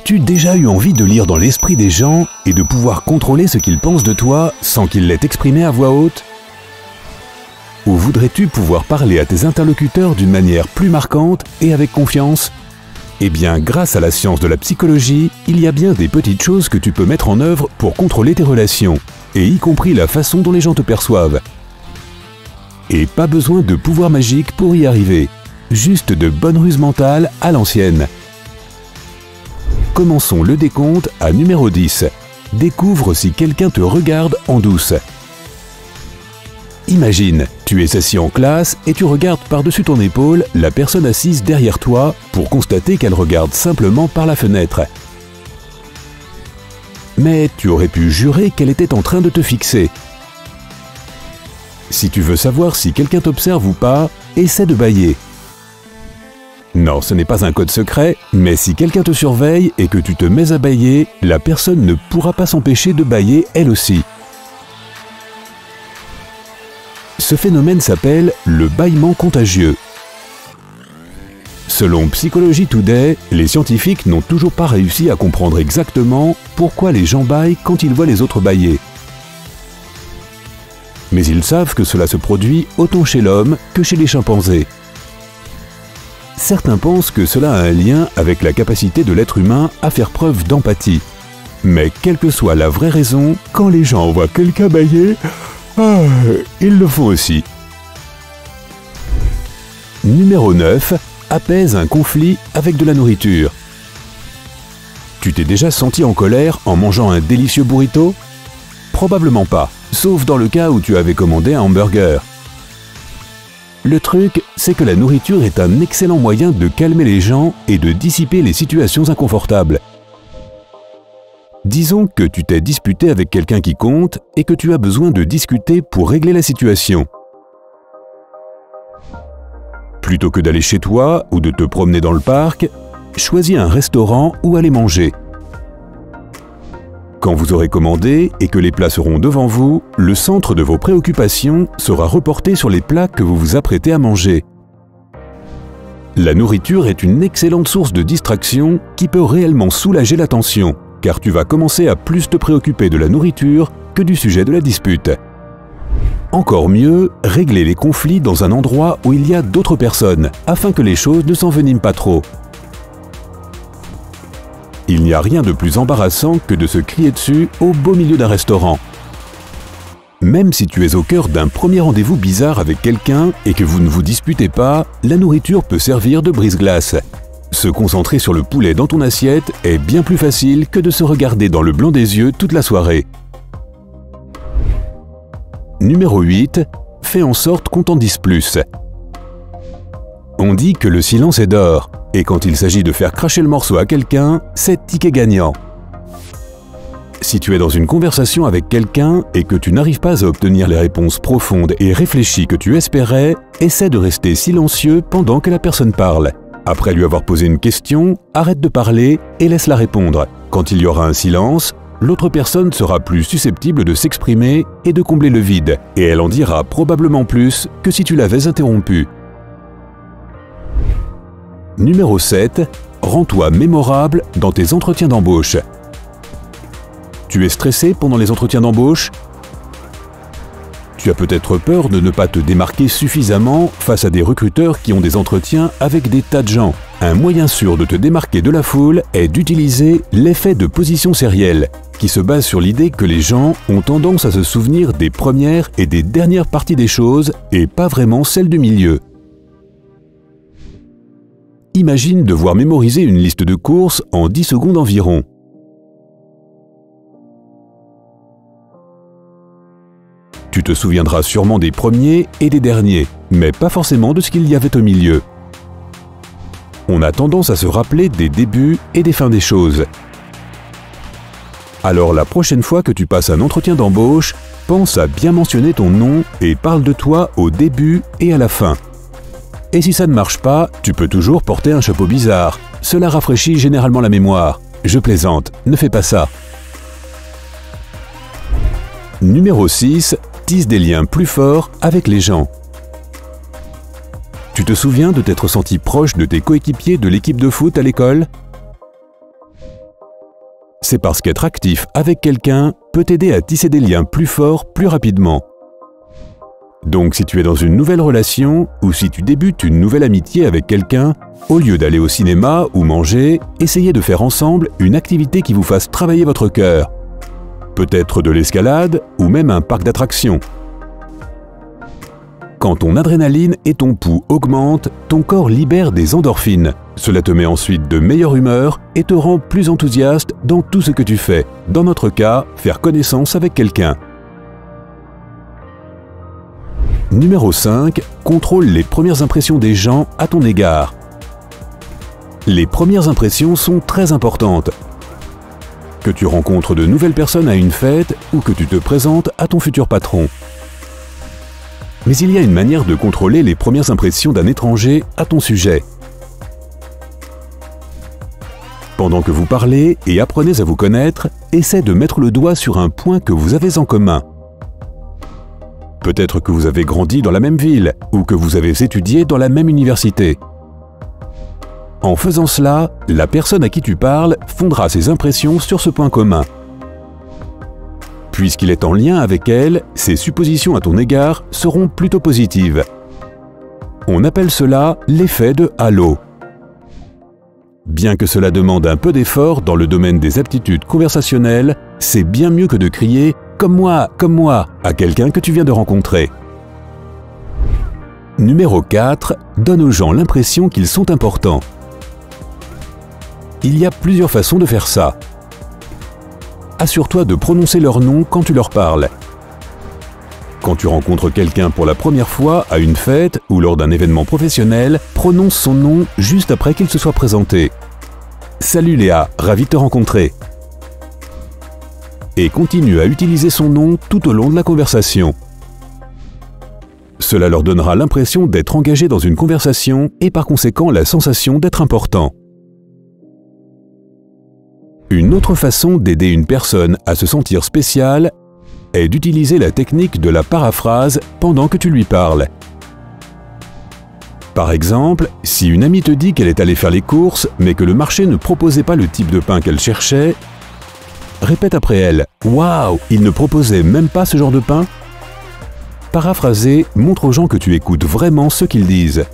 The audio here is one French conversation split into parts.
As-tu déjà eu envie de lire dans l'esprit des gens et de pouvoir contrôler ce qu'ils pensent de toi sans qu'ils l'aient exprimé à voix haute? Ou voudrais-tu pouvoir parler à tes interlocuteurs d'une manière plus marquante et avec confiance? Eh bien, grâce à la science de la psychologie, il y a bien des petites choses que tu peux mettre en œuvre pour contrôler tes relations, et y compris la façon dont les gens te perçoivent. Et pas besoin de pouvoir magique pour y arriver, juste de bonnes ruses mentales à l'ancienne. Commençons le décompte à numéro 10. Découvre si quelqu'un te regarde en douce. Imagine, tu es assis en classe et tu regardes par-dessus ton épaule la personne assise derrière toi pour constater qu'elle regarde simplement par la fenêtre. Mais tu aurais pu jurer qu'elle était en train de te fixer. Si tu veux savoir si quelqu'un t'observe ou pas, essaie de bâiller. Non, ce n'est pas un code secret, mais si quelqu'un te surveille et que tu te mets à bâiller, la personne ne pourra pas s'empêcher de bâiller elle aussi. Ce phénomène s'appelle le bâillement contagieux. Selon Psychology Today, les scientifiques n'ont toujours pas réussi à comprendre exactement pourquoi les gens bâillent quand ils voient les autres bâiller. Mais ils savent que cela se produit autant chez l'homme que chez les chimpanzés. Certains pensent que cela a un lien avec la capacité de l'être humain à faire preuve d'empathie. Mais quelle que soit la vraie raison, quand les gens voient quelqu'un bâiller, ils le font aussi. Numéro 9. Apaise un conflit avec de la nourriture. Tu t'es déjà senti en colère en mangeant un délicieux burrito? Probablement pas, sauf dans le cas où tu avais commandé un hamburger. Le truc, c'est que la nourriture est un excellent moyen de calmer les gens et de dissiper les situations inconfortables. Disons que tu t'es disputé avec quelqu'un qui compte et que tu as besoin de discuter pour régler la situation. Plutôt que d'aller chez toi ou de te promener dans le parc, choisis un restaurant où aller manger. Quand vous aurez commandé et que les plats seront devant vous, le centre de vos préoccupations sera reporté sur les plats que vous vous apprêtez à manger. La nourriture est une excellente source de distraction qui peut réellement soulager la tension, car tu vas commencer à plus te préoccuper de la nourriture que du sujet de la dispute. Encore mieux, régler les conflits dans un endroit où il y a d'autres personnes, afin que les choses ne s'enveniment pas trop. Il n'y a rien de plus embarrassant que de se crier dessus au beau milieu d'un restaurant. Même si tu es au cœur d'un premier rendez-vous bizarre avec quelqu'un et que vous ne vous disputez pas, la nourriture peut servir de brise-glace. Se concentrer sur le poulet dans ton assiette est bien plus facile que de se regarder dans le blanc des yeux toute la soirée. Numéro 8. Fais en sorte qu'on t'en dise plus. On dit que le silence est d'or, et quand il s'agit de faire cracher le morceau à quelqu'un, c'est ticket gagnant. Si tu es dans une conversation avec quelqu'un et que tu n'arrives pas à obtenir les réponses profondes et réfléchies que tu espérais, essaie de rester silencieux pendant que la personne parle. Après lui avoir posé une question, arrête de parler et laisse-la répondre. Quand il y aura un silence, l'autre personne sera plus susceptible de s'exprimer et de combler le vide, et elle en dira probablement plus que si tu l'avais interrompu. Numéro 7. Rends-toi mémorable dans tes entretiens d'embauche. Tu es stressé pendant les entretiens d'embauche? Tu as peut-être peur de ne pas te démarquer suffisamment face à des recruteurs qui ont des entretiens avec des tas de gens. Un moyen sûr de te démarquer de la foule est d'utiliser l'effet de position sérielle, qui se base sur l'idée que les gens ont tendance à se souvenir des premières et des dernières parties des choses et pas vraiment celles du milieu. Imagine devoir mémoriser une liste de courses en 10 secondes environ. Tu te souviendras sûrement des premiers et des derniers, mais pas forcément de ce qu'il y avait au milieu. On a tendance à se rappeler des débuts et des fins des choses. Alors la prochaine fois que tu passes un entretien d'embauche, pense à bien mentionner ton nom et parle de toi au début et à la fin. Et si ça ne marche pas, tu peux toujours porter un chapeau bizarre. Cela rafraîchit généralement la mémoire. Je plaisante, ne fais pas ça. Numéro 6. Tisse des liens plus forts avec les gens. Tu te souviens de t'être senti proche de tes coéquipiers de l'équipe de foot à l'école? c'est parce qu'être actif avec quelqu'un peut t'aider à tisser des liens plus forts plus rapidement. Donc si tu es dans une nouvelle relation ou si tu débutes une nouvelle amitié avec quelqu'un, au lieu d'aller au cinéma ou manger, essayez de faire ensemble une activité qui vous fasse travailler votre cœur. Peut-être de l'escalade ou même un parc d'attractions. Quand ton adrénaline et ton pouls augmentent, ton corps libère des endorphines. Cela te met ensuite de meilleure humeur et te rend plus enthousiaste dans tout ce que tu fais. Dans notre cas, faire connaissance avec quelqu'un. Numéro 5. Contrôle les premières impressions des gens à ton égard. Les premières impressions sont très importantes. Que tu rencontres de nouvelles personnes à une fête ou que tu te présentes à ton futur patron. Mais il y a une manière de contrôler les premières impressions d'un étranger à ton sujet. Pendant que vous parlez et apprenez à vous connaître, essaie de mettre le doigt sur un point que vous avez en commun. Peut-être que vous avez grandi dans la même ville ou que vous avez étudié dans la même université. En faisant cela, la personne à qui tu parles fondera ses impressions sur ce point commun. Puisqu'il est en lien avec elle, ses suppositions à ton égard seront plutôt positives. On appelle cela l'effet de halo. Bien que cela demande un peu d'effort dans le domaine des aptitudes conversationnelles, c'est bien mieux que de crier « comme moi » à quelqu'un que tu viens de rencontrer. Numéro 4. Donne aux gens l'impression qu'ils sont importants. Il y a plusieurs façons de faire ça. Assure-toi de prononcer leur nom quand tu leur parles. Quand tu rencontres quelqu'un pour la première fois à une fête ou lors d'un événement professionnel, prononce son nom juste après qu'il se soit présenté. « Salut Léa, ravi de te rencontrer » et continue à utiliser son nom tout au long de la conversation. Cela leur donnera l'impression d'être engagé dans une conversation et par conséquent la sensation d'être important. Une autre façon d'aider une personne à se sentir spéciale est d'utiliser la technique de la paraphrase pendant que tu lui parles. Par exemple, si une amie te dit qu'elle est allée faire les courses mais que le marché ne proposait pas le type de pain qu'elle cherchait, répète après elle « Waouh, il ne proposait même pas ce genre de pain ?» Paraphraser montre aux gens que tu écoutes vraiment ce qu'ils disent.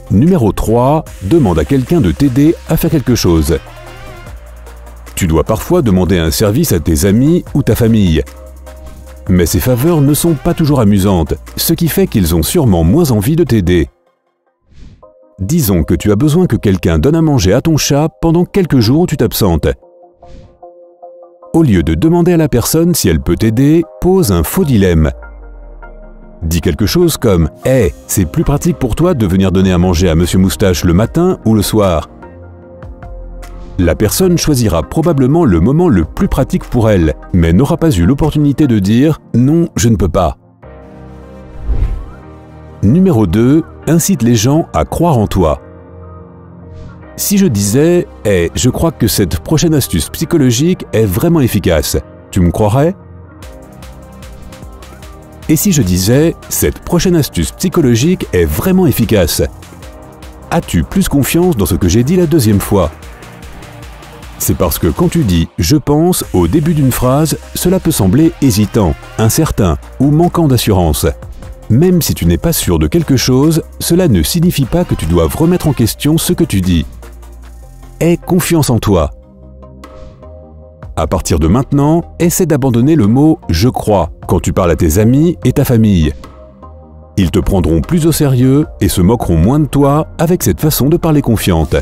Numéro 3. Demande à quelqu'un de t'aider à faire quelque chose. Tu dois parfois demander un service à tes amis ou ta famille. Mais ces faveurs ne sont pas toujours amusantes, ce qui fait qu'ils ont sûrement moins envie de t'aider. Disons que tu as besoin que quelqu'un donne à manger à ton chat pendant quelques jours où tu t'absentes. Au lieu de demander à la personne si elle peut t'aider, pose un faux dilemme. Dis quelque chose comme « Hey, c'est plus pratique pour toi de venir donner à manger à Monsieur Moustache le matin ou le soir ?» La personne choisira probablement le moment le plus pratique pour elle, mais n'aura pas eu l'opportunité de dire « Non, je ne peux pas ». Numéro 2. Incite les gens à croire en toi. Si je disais « Hey, je crois que cette prochaine astuce psychologique est vraiment efficace », tu me croirais ? Et si je disais « Cette prochaine astuce psychologique est vraiment efficace », as-tu plus confiance dans ce que j'ai dit la deuxième fois? C'est parce que quand tu dis « je pense » au début d'une phrase, cela peut sembler hésitant, incertain ou manquant d'assurance. Même si tu n'es pas sûr de quelque chose, cela ne signifie pas que tu doives remettre en question ce que tu dis. Aie confiance en toi. À partir de maintenant, essaie d'abandonner le mot « je crois » quand tu parles à tes amis et ta famille. Ils te prendront plus au sérieux et se moqueront moins de toi avec cette façon de parler confiante.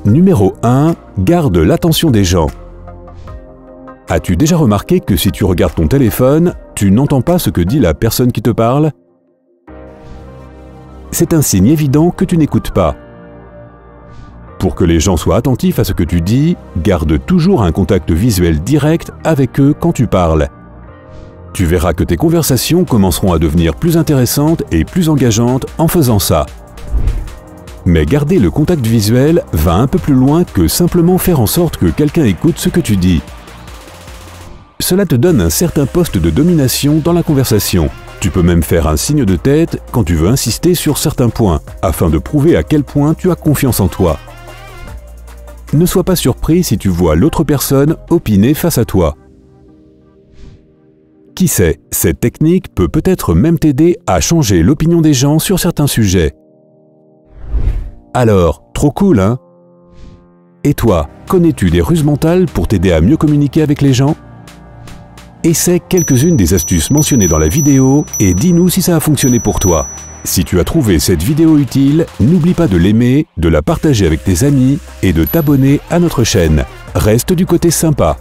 Numéro 1. Garde l'attention des gens. As-tu déjà remarqué que si tu regardes ton téléphone, tu n'entends pas ce que dit la personne qui te parle? C'est un signe évident que tu n'écoutes pas. Pour que les gens soient attentifs à ce que tu dis, garde toujours un contact visuel direct avec eux quand tu parles. Tu verras que tes conversations commenceront à devenir plus intéressantes et plus engageantes en faisant ça. Mais garder le contact visuel va un peu plus loin que simplement faire en sorte que quelqu'un écoute ce que tu dis. Cela te donne un certain poste de domination dans la conversation. Tu Tu peux même faire un signe de tête quand tu veux insister sur certains points, afin de prouver à quel point tu as confiance en toi. Ne sois pas surpris si tu vois l'autre personne opiner face à toi. Qui sait, cette technique peut peut-être même t'aider à changer l'opinion des gens sur certains sujets. Alors, trop cool, hein? Et toi, connais-tu des ruses mentales pour t'aider à mieux communiquer avec les gens? Essaie quelques-unes des astuces mentionnées dans la vidéo et dis-nous si ça a fonctionné pour toi. Si tu as trouvé cette vidéo utile, n'oublie pas de l'aimer, de la partager avec tes amis et de t'abonner à notre chaîne. Reste du côté sympa.